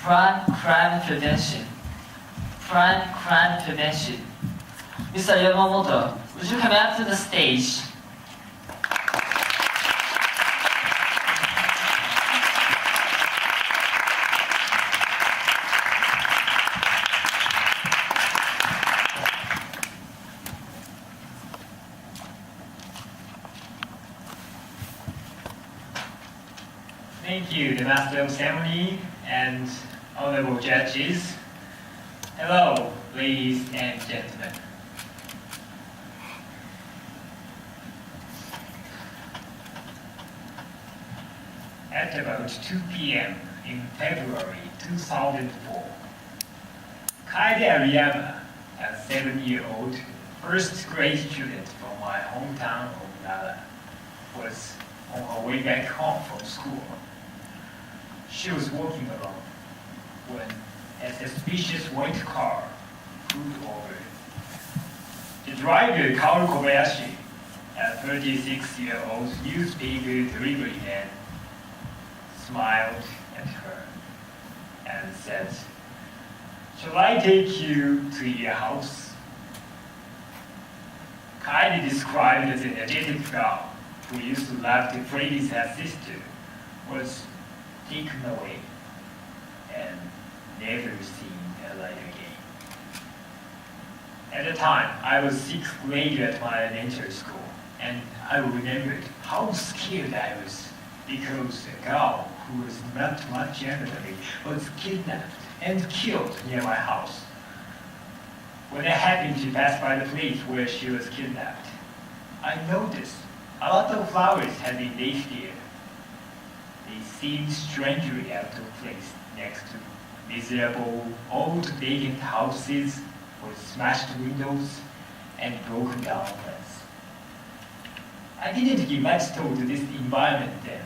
crime prevention. Crime prevention. Mr. Yamamoto, would you come up to the stage? Thank you, the Master of Ceremony and honorable judges. Hello, ladies and gentlemen. At about 2 p.m. in February 2004, Kaede Ariyama, a 7-year-old first grade student from my hometown of Nara, was on her way back home from school. She was walking along when a suspicious white car pulled over. The driver, Kaoru Kobayashi, a 36-year-old newspaper delivery man, smiled at her and said, "Shall I take you to your house?" Kaede described as an energetic girl who used to love to praise her sister was taken away and never seen alive again. At the time, I was 6th grade at my elementary school, and I remembered how scared I was because a girl who was not much younger than me was kidnapped and killed near my house. When I happened to pass by the place where she was kidnapped, I noticed a lot of flowers had been left there. They seemed strangely out of place next to miserable old vacant houses with smashed windows and broken down fence. I didn't give much thought to this environment then,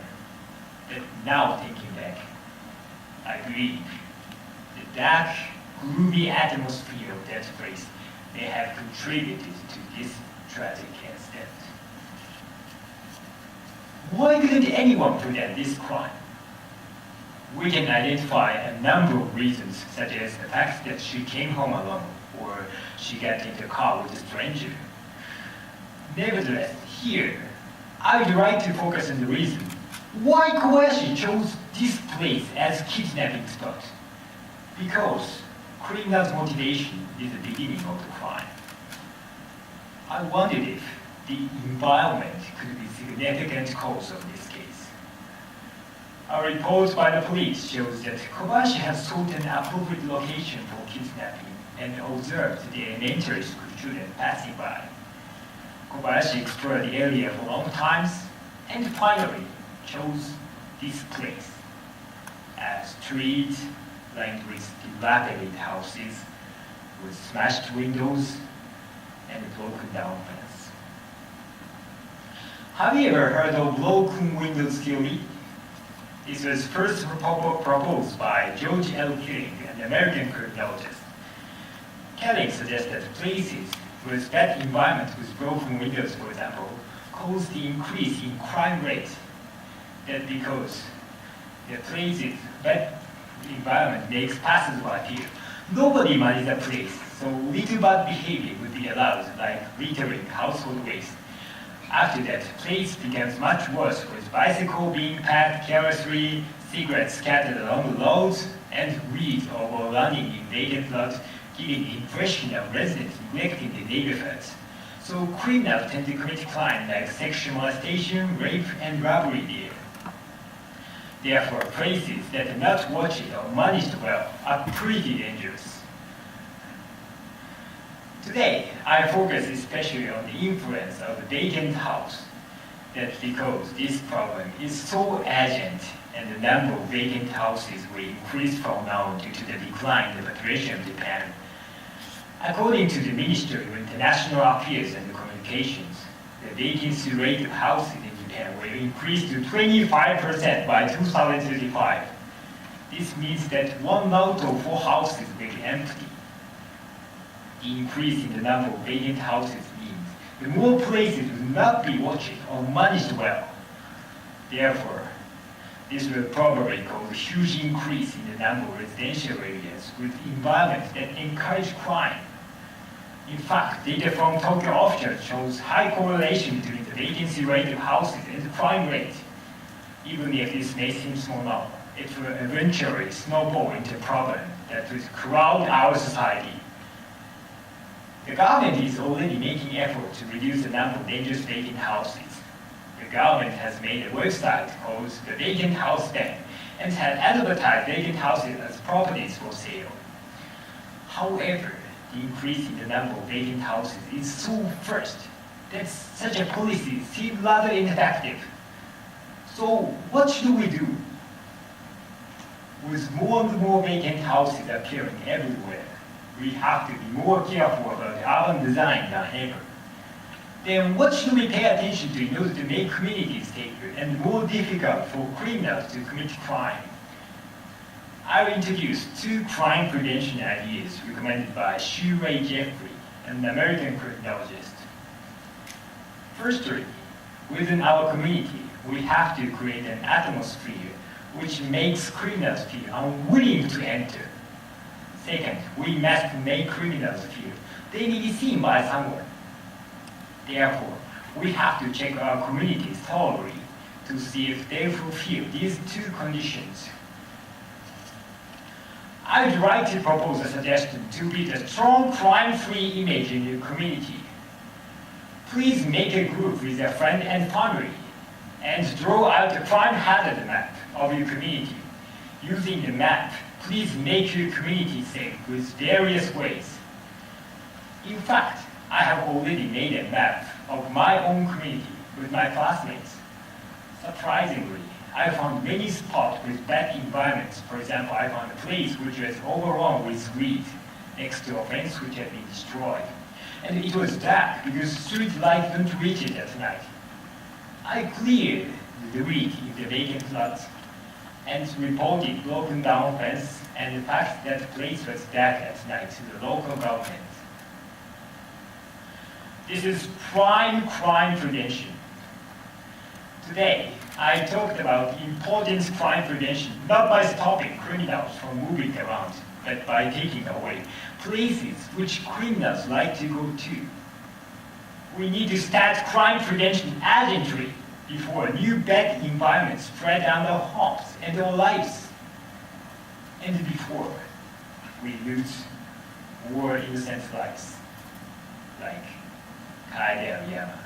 but now thinking back, I believe the dark, gloomy atmosphere of that place may have contributed to this tragic incident. Why couldn't anyone prevent this crime? We can identify a number of reasons, such as the fact that she came home alone, or she got into a car with a stranger. Nevertheless, here, I would like to focus on the reason why Kobayashi chose this place as kidnapping spot. Because criminal's motivation is the beginning of the crime. I wondered if the environment could be a significant cause of this case. A report by the police shows that Kobayashi has sought an appropriate location for kidnapping and observed the elementary school student passing by. Kobayashi explored the area for long times and finally chose this place. A street lined with dilapidated houses with smashed windows and a broken down fence. Have you ever heard of broken windows theory? This was first proposed by George L. Killing, an American criminologist. Killing suggested places with bad environment with broken windows, for example, caused the increase in crime rate. That because the place's bad environment makes passers-by feel nobody manages the place, so little bad behavior would be allowed, like littering, household waste. After that, place becomes much worse, with bicycle being packed carelessly, cigarettes scattered along the roads, and weeds overrunning in vacant lots, giving the impression of residents neglecting the neighborhoods. So criminals tend to commit crime like sexual molestation, rape, and robbery there. Therefore, places that are not watched or managed well are pretty dangerous. Today, I focus especially on the influence of the vacant house. That's because this problem is so urgent and the number of vacant houses will increase from now on due to the decline in the population of Japan. According to the Ministry of International Affairs and Communications, the vacancy rate of houses in Japan will increase to 25% by 2035. This means that 1 out of 4 houses will be empty. The increase in the number of vacant houses means that more places will not be watched or managed well. Therefore, This will probably cause a huge increase in the number of residential areas with environments that encourage crime. In fact, data from Tokyo officials shows high correlation between the vacancy rate of houses and the crime rate. Even if this may seem small now, it will eventually snowball into a problem that will crowd our society. The government is already making efforts to reduce the number of dangerous vacant houses. The government has made a website called the Vacant House Bank and has advertised vacant houses as properties for sale. However, the increase in the number of vacant houses is so fast that such a policy seems rather ineffective. So what should we do? With more and more vacant houses appearing everywhere, we have to be more careful about urban design than ever. Then what should we pay attention to in order to make communities safer and more difficult for criminals to commit crime? I will introduce 2 crime prevention ideas recommended by Sho Yamamoto, an American criminologist. Firstly, within our community, we have to create an atmosphere which makes criminals feel unwilling to enter. Second, we must make criminals feel they may be seen by someone. Therefore, we have to check our communities thoroughly to see if they fulfill these 2 conditions. I would like to propose a suggestion to build a strong crime-free image in your community. Please make a group with a friend and family and draw out a crime hazard map of your community. Using the map, please make your community safe with various ways. In fact, I have already made a map of my own community with my classmates. Surprisingly, I found many spots with bad environments. For example, I found a place which was overrun with weeds next to a fence which had been destroyed. And it was dark because street lights don't reach it at night. I cleared the weed in the vacant lots and reported broken down fence and the fact that the place was dark at night to the local government. This is prime crime prevention. Today, I talked about important crime prevention not by stopping criminals from moving around, but by taking away places which criminals like to go to. We need to start crime prevention urgently before new bad environments spread on our homes and our lives, and before we lose more innocent lives, like Yama.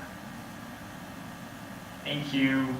Thank you.